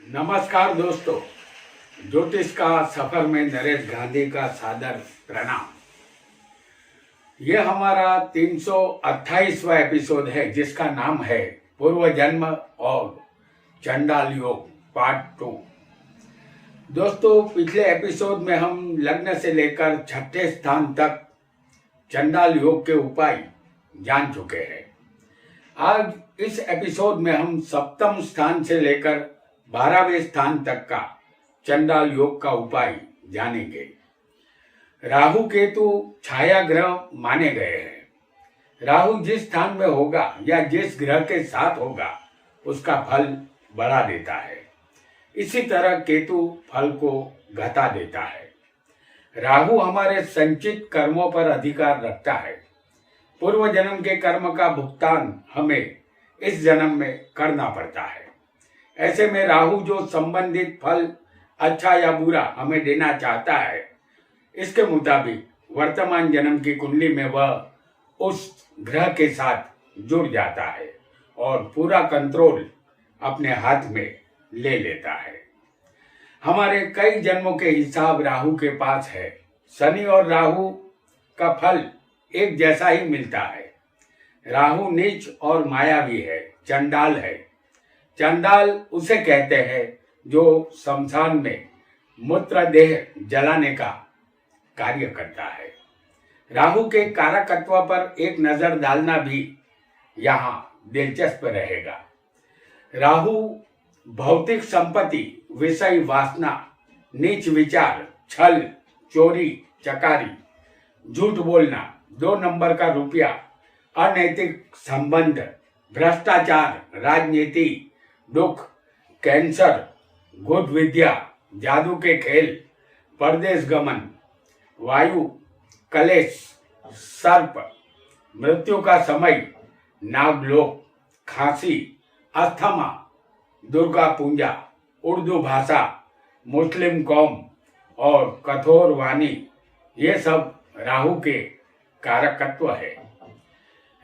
नमस्कार दोस्तों, ज्योतिष का सफर में नरेश गांधी का सादर प्रणाम। यह हमारा 328वां एपिसोड है जिसका नाम है पूर्व जन्म और चंडाल योग पार्ट 2। दोस्तों, पिछले एपिसोड में हम लग्न से लेकर छठे स्थान तक चंडाल योग के उपाय जान चुके हैं। आज इस एपिसोड में हम सप्तम स्थान से लेकर 12वें स्थान तक का चंडाल योग का उपाय जानेंगे। राहु केतु छाया ग्रह माने गए हैं। राहु जिस स्थान में होगा या जिस ग्रह के साथ होगा उसका फल बढ़ा देता है। इसी तरह केतु फल को घटा देता है। राहु हमारे संचित कर्मों पर अधिकार रखता है। पूर्व जन्म के कर्म का भुगतान हमें इस जन्म में करना पड़ता है। ऐसे में राहु जो संबंधित फल अच्छा या बुरा हमें देना चाहता है, इसके मुताबिक वर्तमान जन्म की कुंडली में वह उस ग्रह के साथ जुड़ जाता है और पूरा कंट्रोल अपने हाथ में ले लेता है। हमारे कई जन्मों के हिसाब राहु के पास है। शनि और राहु का फल एक जैसा ही मिलता है। राहु नीच और मायावी है, चंडाल है। चंडाल उसे कहते हैं जो शमशान में मूत्र देह जलाने का कार्य करता है। राहु के कारकत्व पर एक नजर डालना भी यहाँ दिलचस्प रहेगा। राहु भौतिक संपत्ति, विषय वासना, नीच विचार, छल, चोरी, चकारी, झूठ बोलना, 2 नंबर का रुपया, अनैतिक संबंध, भ्रष्टाचार, राजनीति, दुख, कैंसर, गुट विद्या, जादू के खेल, परदेश गमन, वायु, कलेश, सर्प, मृत्यु का समय, नागलोक, खांसी, अस्थमा, दुर्गा पूजा, उर्दू भाषा, मुस्लिम कौम और कठोर वाणी, ये सब राहु के कारकत्व है।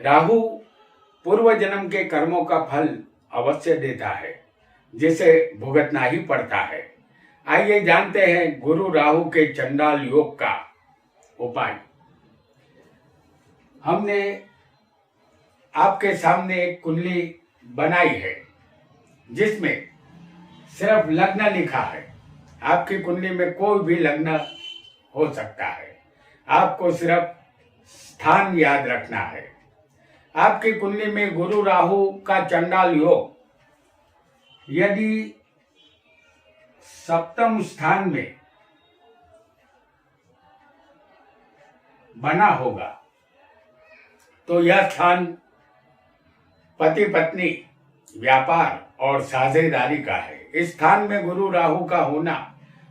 राहु पूर्व जन्म के कर्मों का फल अवश्य देता है जिसे भुगतना ही पड़ता है। आइए जानते हैं गुरु राहु के चंडाल योग का उपाय। हमने आपके सामने एक कुंडली बनाई है जिसमें सिर्फ लग्न लिखा है। आपकी कुंडली में कोई भी लग्न हो सकता है। आपको सिर्फ स्थान याद रखना है। आपकी कुंडली में गुरु राहु का चंडाल योग यदि सप्तम स्थान में बना होगा तो यह स्थान पति पत्नी, व्यापार और साझेदारी का है। इस स्थान में गुरु राहु का होना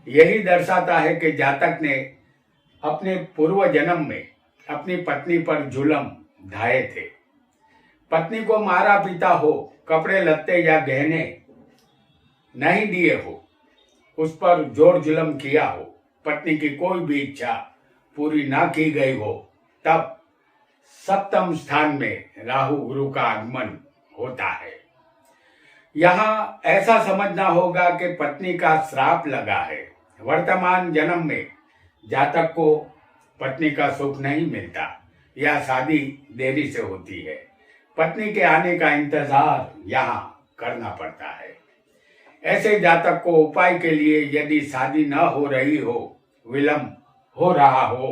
यही दर्शाता है कि जातक ने अपने पूर्व जन्म में अपनी पत्नी पर जुल्म ढाए थे। पत्नी को मारा पीता हो, कपड़े लत्ते या गहने नहीं दिए हो, उस पर जोर जुल्म किया हो, पत्नी की कोई भी इच्छा पूरी ना की गई हो, तब सप्तम स्थान में राहु गुरु का आगमन होता है। यहाँ ऐसा समझना होगा कि पत्नी का श्राप लगा है। वर्तमान जन्म में जातक को पत्नी का सुख नहीं मिलता या शादी देरी से होती है। पत्नी के आने का इंतजार यहाँ करना पड़ता है। ऐसे जातक को उपाय के लिए यदि शादी न हो रही हो, विलंब हो रहा हो,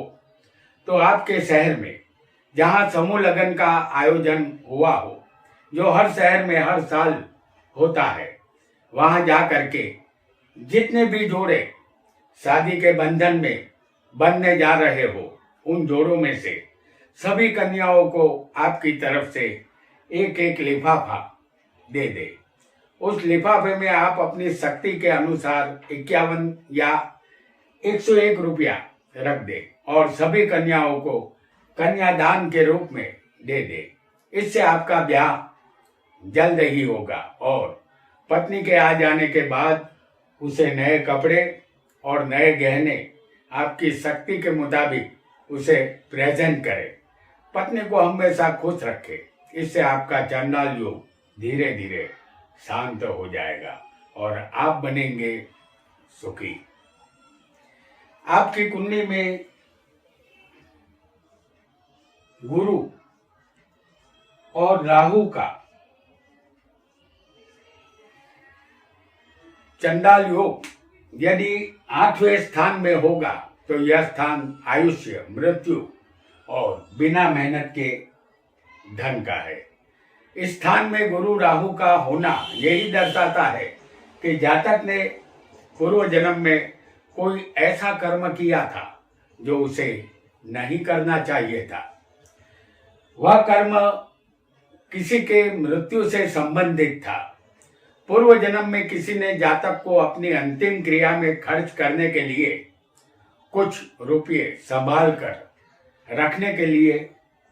तो आपके शहर में जहाँ समूह लगन का आयोजन हुआ हो, जो हर शहर में हर साल होता है, वहां जा करके जितने भी जोड़े शादी के बंधन में बनने जा रहे हो, उन जोड़ों में से सभी कन्याओं को आपकी तरफ से एक एक लिफाफा दे दे। उस लिफाफे में आप अपनी शक्ति के अनुसार 51 या 101 रुपया रख दे और सभी कन्याओं को कन्यादान के रूप में दे दे। इससे आपका ब्याह जल्द ही होगा और पत्नी के आ जाने के बाद उसे नए कपड़े और नए गहने आपकी शक्ति के मुताबिक उसे प्रेजेंट करें। पत्नी को हमेशा खुश रखे। इससे आपका चंडाल योग धीरे धीरे शांत हो जाएगा और आप बनेंगे सुखी। आपकी कुंडली में गुरु और राहु का चंडाल योग यदि 8वें स्थान में होगा तो यह स्थान आयुष्य, मृत्यु और बिना मेहनत के धन का है। इस स्थान में गुरु राहु का होना यही दर्शाता है कि जातक ने पूर्व जन्म में कोई ऐसा कर्म किया था जो उसे नहीं करना चाहिए था। वह कर्म किसी के मृत्यु से संबंधित था। पूर्व जन्म में किसी ने जातक को अपनी अंतिम क्रिया में खर्च करने के लिए कुछ रुपये संभाल कर रखने के लिए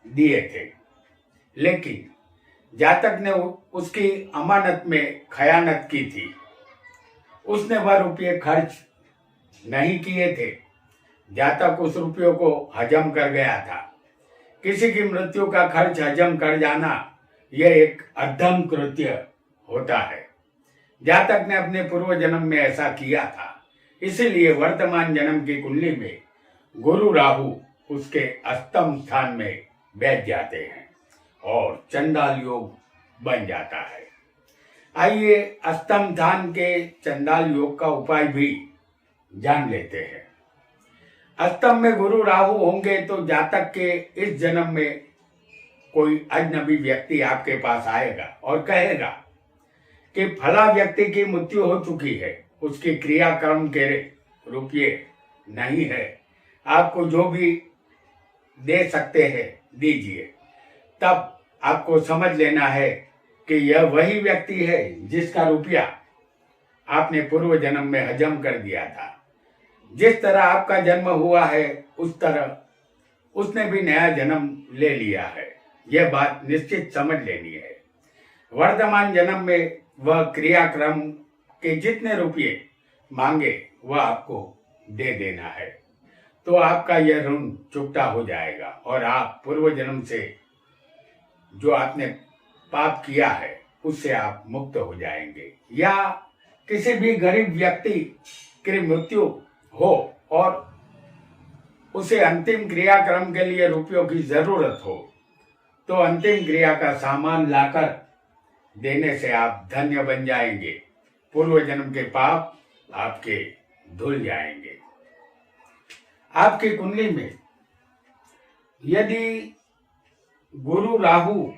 दिए थे, लेकिन जातक ने उसकी अमानत में खयानत की थी। उसने वह रुपये खर्च नहीं किए थे। जातक उस रुपयों को हजम कर गया था। किसी की मृत्यु का खर्च हजम कर जाना यह एक अधम कृत्य होता है। जातक ने अपने पूर्व जन्म में ऐसा किया था, इसीलिए वर्तमान जन्म की कुंडली में गुरु राहु उसके अष्टम स्थान में बैठ जाते हैं और चंडाल योग बन जाता है। आइए अष्टम स्थान के चंडाल योग का उपाय भी जान लेते हैं। अष्टम में गुरु राहु होंगे तो जातक के इस जन्म में कोई अजनबी व्यक्ति आपके पास आएगा और कहेगा कि फला व्यक्ति की मृत्यु हो चुकी है, उसके क्रियाक्रम के रुपये नहीं है, आपको जो भी दे सकते हैं दीजिए। तब आपको समझ लेना है कि यह वही व्यक्ति है जिसका रुपया आपने पूर्व जन्म में हजम कर दिया था। जिस तरह आपका जन्म हुआ है उस तरह उसने भी नया जन्म ले लिया है। यह बात निश्चित समझ लेनी है। वर्तमान जन्म में वह क्रियाक्रम के जितने रुपये मांगे वह आपको दे देना है, तो आपका यह ऋण चुकता हो जाएगा और आप पूर्व जन्म से जो आपने पाप किया है उससे आप मुक्त हो जाएंगे। या किसी भी गरीब व्यक्ति की मृत्यु हो और उसे अंतिम क्रियाक्रम के लिए रुपयों की जरूरत हो, तो अंतिम क्रिया का सामान लाकर देने से आप धन्य बन जाएंगे। पूर्व जन्म के पाप आपके धुल जाएंगे। आपकी कुंडली में यदि गुरु राहु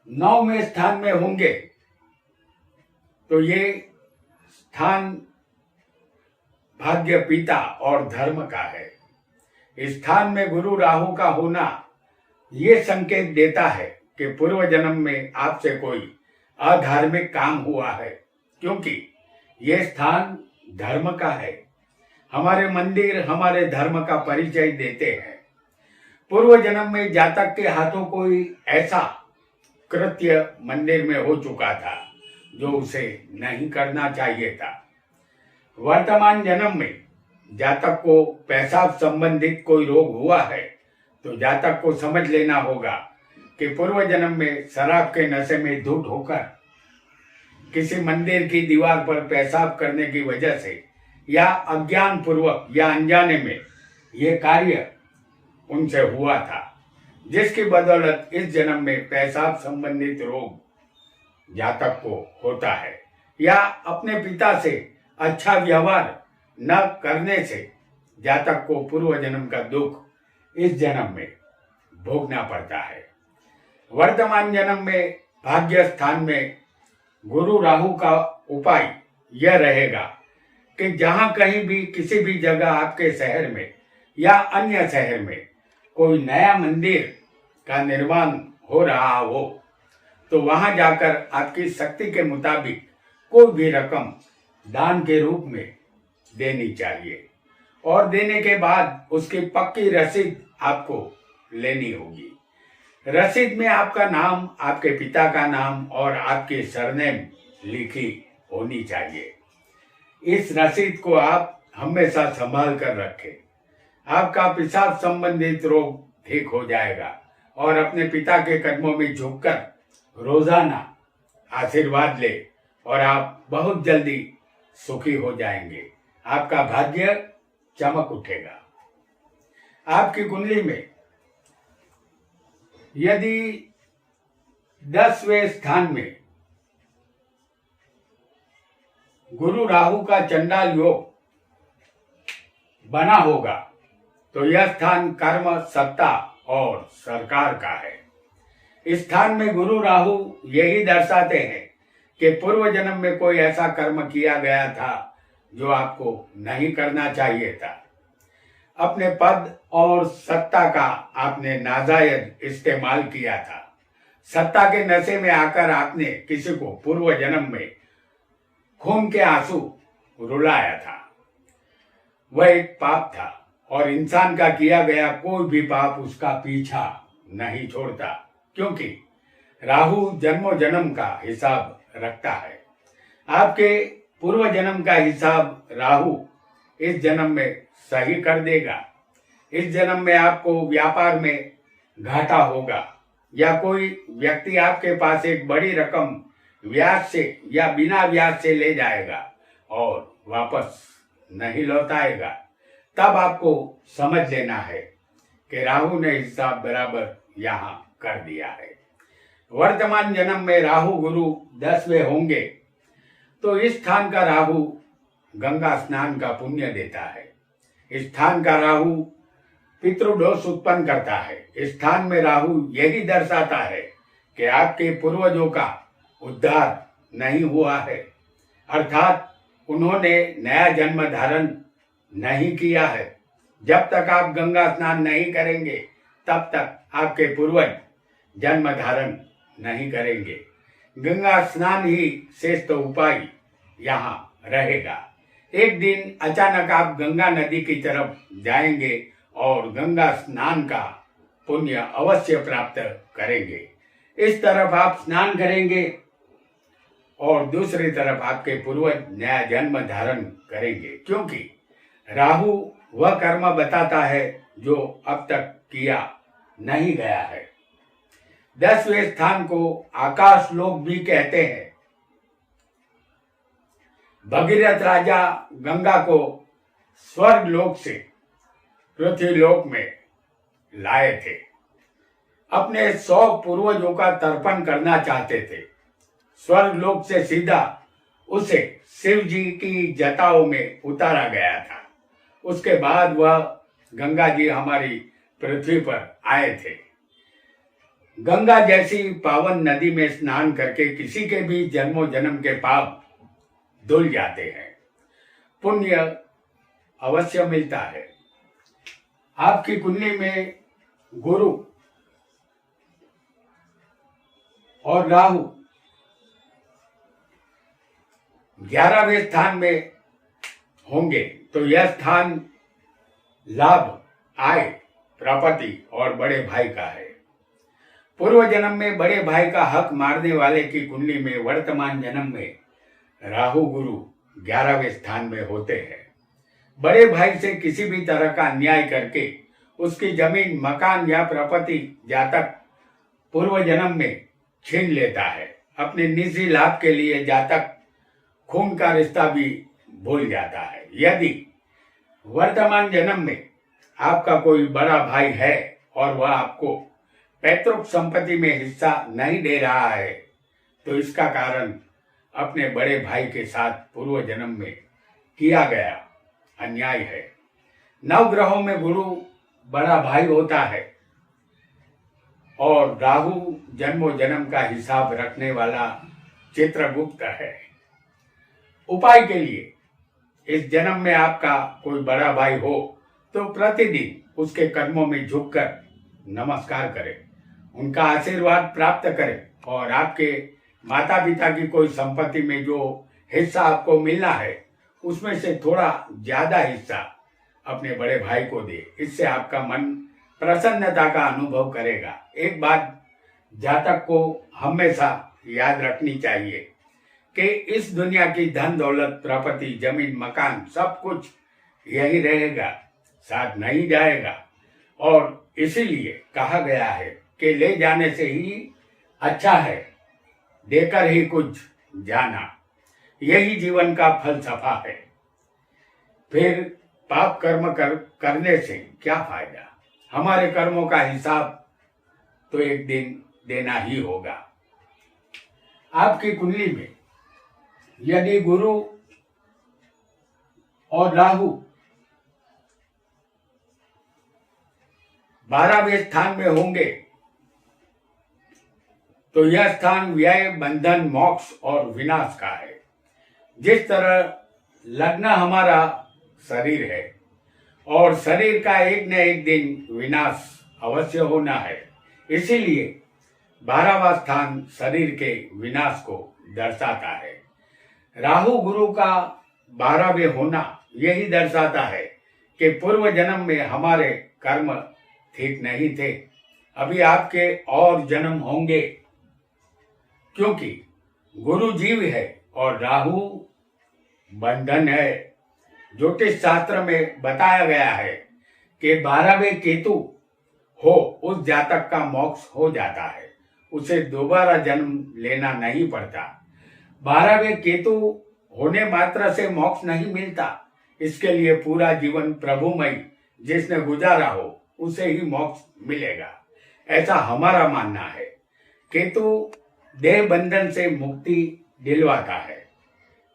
नौवें स्थान में होंगे तो ये स्थान भाग्य, पिता और धर्म का है। इस स्थान में गुरु राहु का होना ये संकेत देता है कि पूर्व जन्म में आपसे कोई अधार्मिक काम हुआ है, क्योंकि ये स्थान धर्म का है। हमारे मंदिर हमारे धर्म का परिचय देते हैं। पूर्व जन्म में जातक के हाथों कोई ऐसा कृत्य मंदिर में हो चुका था जो उसे नहीं करना चाहिए था। वर्तमान जन्म में जातक को पेशाब संबंधित कोई रोग हुआ है तो जातक को समझ लेना होगा कि पूर्व जन्म में शराब के नशे में धुत होकर किसी मंदिर की दीवार पर पेशाब करने की वजह से या अज्ञान पूर्वक या अनजाने में ये कार्य उनसे हुआ था, जिसकी बदौलत इस जन्म में पेशाब संबंधित रोग जातक को होता है। या अपने पिता से अच्छा व्यवहार न करने से जातक को पूर्व जन्म का दुख इस जन्म में भोगना पड़ता है। वर्तमान जन्म में भाग्य स्थान में गुरु राहु का उपाय यह रहेगा कि जहां कहीं भी किसी भी जगह आपके शहर में या अन्य शहर में कोई नया मंदिर का निर्माण हो रहा हो तो वहां जाकर आपकी शक्ति के मुताबिक कोई भी रकम दान के रूप में देनी चाहिए और देने के बाद उसकी पक्की रसीद आपको लेनी होगी। रसीद में आपका नाम, आपके पिता का नाम और आपके सरनेम लिखी होनी चाहिए। इस रसीद को आप हमेशा संभाल कर रखें। आपका पेशाब संबंधित रोग ठीक हो जाएगा और अपने पिता के कदमों में झुककर रोजाना आशीर्वाद ले और आप बहुत जल्दी सुखी हो जाएंगे। आपका भाग्य चमक उठेगा। आपकी कुंडली में यदि 10वें स्थान में गुरु राहु का चंडाल योग बना होगा तो यह स्थान कर्म, सत्ता और सरकार का है। इस स्थान में गुरु राहु यही दर्शाते हैं कि पूर्व जन्म में कोई ऐसा कर्म किया गया था जो आपको नहीं करना चाहिए था। अपने पद और सत्ता का आपने नाजायज इस्तेमाल किया था। सत्ता के नशे में आकर आपने किसी को पूर्व जन्म में खून के आंसू रुलाया था। वह एक पाप था और इंसान का किया गया कोई भी पाप उसका पीछा नहीं छोड़ता, क्योंकि राहु जन्मों जन्म का हिसाब रखता है। आपके पूर्व जन्म का हिसाब राहु इस जन्म में सही कर देगा। इस जन्म में आपको व्यापार में घाटा होगा या कोई व्यक्ति आपके पास एक बड़ी रकम ब्याज से या बिना ब्याज से ले जाएगा और वापस नहीं लौटाएगा। तब आपको समझ लेना है कि राहु ने हिसाब बराबर यहाँ कर दिया है। वर्तमान जन्म में राहु गुरु 10वें होंगे तो इस स्थान का राहु गंगा स्नान का पुण्य देता है। इस स्थान का राहु पितृदोष उत्पन्न करता है। इस स्थान में राहु यही दर्शाता है कि आपके पूर्वजों का उद्धार नहीं हुआ है, अर्थात उन्होंने नया जन्म धारण नहीं किया है। जब तक आप गंगा स्नान नहीं करेंगे तब तक आपके पूर्वज जन्म धारण नहीं करेंगे। गंगा स्नान ही श्रेष्ठ उपाय यहाँ रहेगा। एक दिन अचानक आप गंगा नदी की तरफ जाएंगे और गंगा स्नान का पुण्य अवश्य प्राप्त करेंगे। इस तरफ आप स्नान करेंगे और दूसरी तरफ आपके पूर्वज नया जन्म धारण करेंगे, क्योंकि राहु वह कर्म बताता है जो अब तक किया नहीं गया है। 10वें स्थान को आकाश लोक भी कहते हैं। भगीरथ राजा गंगा को स्वर्ग लोक से पृथ्वी लोक में लाए थे। अपने 100 पूर्वजों का तर्पण करना चाहते थे। स्वर्ग लोक से सीधा उसे शिव जी की जटाओं में उतारा गया था। उसके बाद वह गंगा जी हमारी पृथ्वी पर आए थे। गंगा जैसी पावन नदी में स्नान करके किसी के भी जन्मों जन्म के पाप धुल जाते हैं, पुण्य अवश्य मिलता है। आपकी कुंडली में गुरु और राहु 11वें स्थान में होंगे तो यह स्थान लाभ, आय, प्रॉपर्टी और बड़े भाई का है। पूर्व जन्म में बड़े भाई का हक मारने वाले की कुंडली में वर्तमान जन्म में राहु गुरु 11वें स्थान में होते हैं। बड़े भाई से किसी भी तरह का अन्याय करके उसकी जमीन, मकान या प्रॉपर्टी जातक पूर्व जन्म में छीन लेता है। अपने निजी लाभ के लिए जातक खून का रिश्ता भी भूल जाता है। यदि वर्तमान जन्म में आपका कोई बड़ा भाई है और वह आपको पैतृक संपत्ति में हिस्सा नहीं दे रहा है तो इसका कारण अपने बड़े भाई के साथ पूर्व जन्म में किया गया अन्याय है। 9 ग्रहों में गुरु बड़ा भाई होता है और राहु जन्मों जन्म का हिसाब रखने वाला चित्रगुप्त है। उपाय के लिए, इस जन्म में आपका कोई बड़ा भाई हो तो प्रतिदिन उसके कदमों में झुककर नमस्कार करें, उनका आशीर्वाद प्राप्त करें और आपके माता पिता की कोई संपत्ति में जो हिस्सा आपको मिलना है उसमें से थोड़ा ज्यादा हिस्सा अपने बड़े भाई को दे। इससे आपका मन प्रसन्नता का अनुभव करेगा। एक बात जातक को हमेशा याद रखनी चाहिए कि इस दुनिया की धन दौलत, प्रॉपर्टी, जमीन, मकान सब कुछ यही रहेगा, साथ नहीं जाएगा। और इसीलिए कहा गया है के ले जाने से ही अच्छा है देकर ही कुछ जाना, यही जीवन का फलसफा है। फिर पाप कर्म करने से क्या फायदा? हमारे कर्मों का हिसाब तो एक दिन देना ही होगा। आपकी कुंडली में यदि गुरु और राहु 12वें स्थान में होंगे तो यह स्थान व्यय, बंधन, मोक्ष और विनाश का है। जिस तरह लग्न हमारा शरीर है और शरीर का एक न एक दिन विनाश अवश्य होना है, इसीलिए 12वां स्थान शरीर के विनाश को दर्शाता है। राहु गुरु का 12वें होना यही दर्शाता है कि पूर्व जन्म में हमारे कर्म ठीक नहीं थे, अभी आपके और जन्म होंगे, क्योंकि गुरु जीव है और राहु बंधन है। ज्योतिष शास्त्र में बताया गया है कि 12वें केतु हो उस जातक का मोक्ष हो जाता है, उसे दोबारा जन्म लेना नहीं पड़ता। 12वें केतु होने मात्र से मोक्ष नहीं मिलता, इसके लिए पूरा जीवन प्रभुमय जिसने गुजारा हो उसे ही मोक्ष मिलेगा, ऐसा हमारा मानना है। केतु देह बंधन से मुक्ति दिलवाता है,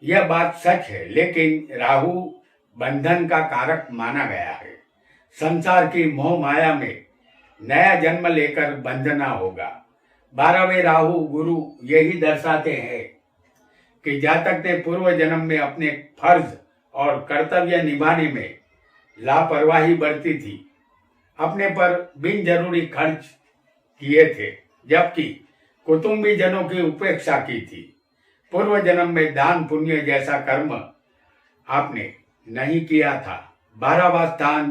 यह बात सच है, लेकिन राहु बंधन का कारक माना गया है। संसार की मोह माया में नया जन्म लेकर बंधना होगा। 12वें राहु गुरु यही दर्शाते हैं कि जातक ने पूर्व जन्म में अपने फर्ज और कर्तव्य निभाने में लापरवाही बरती थी, अपने पर बिन जरूरी खर्च किए थे, जबकि कुटुंबी जनों की उपेक्षा की थी। पूर्व जन्म में दान पुण्य जैसा कर्म आपने नहीं किया था। 12वां स्थान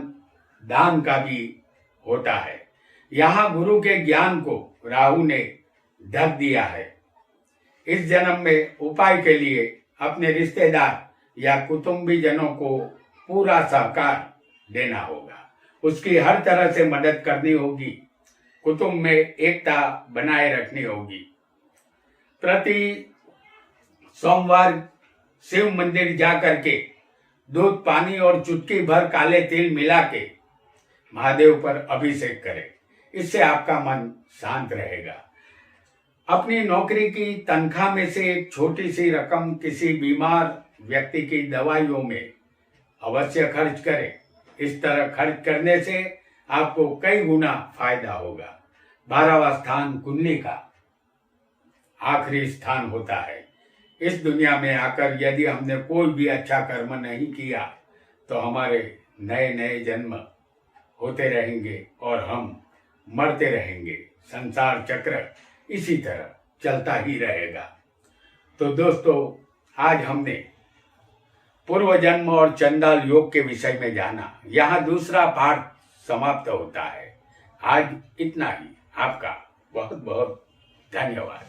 दान का भी होता है। यहाँ गुरु के ज्ञान को राहु ने ढक दिया है। इस जन्म में उपाय के लिए अपने रिश्तेदार या कुटुंबी जनों को पूरा सहकार देना होगा, उसकी हर तरह से मदद करनी होगी, कुटुंब में एकता बनाए रखनी होगी। प्रति सोमवार शिव मंदिर जा करके दूध, पानी और चुटकी भर काले तिल मिला के महादेव पर अभिषेक करें, इससे आपका मन शांत रहेगा। अपनी नौकरी की तनख्वाह में से एक छोटी सी रकम किसी बीमार व्यक्ति की दवाइयों में अवश्य खर्च करें। इस तरह खर्च करने से आपको कई गुना फायदा होगा। 12वां स्थान कुंडली का आखिरी स्थान होता है। इस दुनिया में आकर यदि हमने कोई भी अच्छा कर्म नहीं किया तो हमारे नए नए जन्म होते रहेंगे और हम मरते रहेंगे। संसार चक्र इसी तरह चलता ही रहेगा। तो दोस्तों, आज हमने पूर्व जन्म और चंडाल योग के विषय में जाना। यहाँ दूसरा पाठ समाप्त होता है। आज इतना ही। आपका बहुत बहुत धन्यवाद।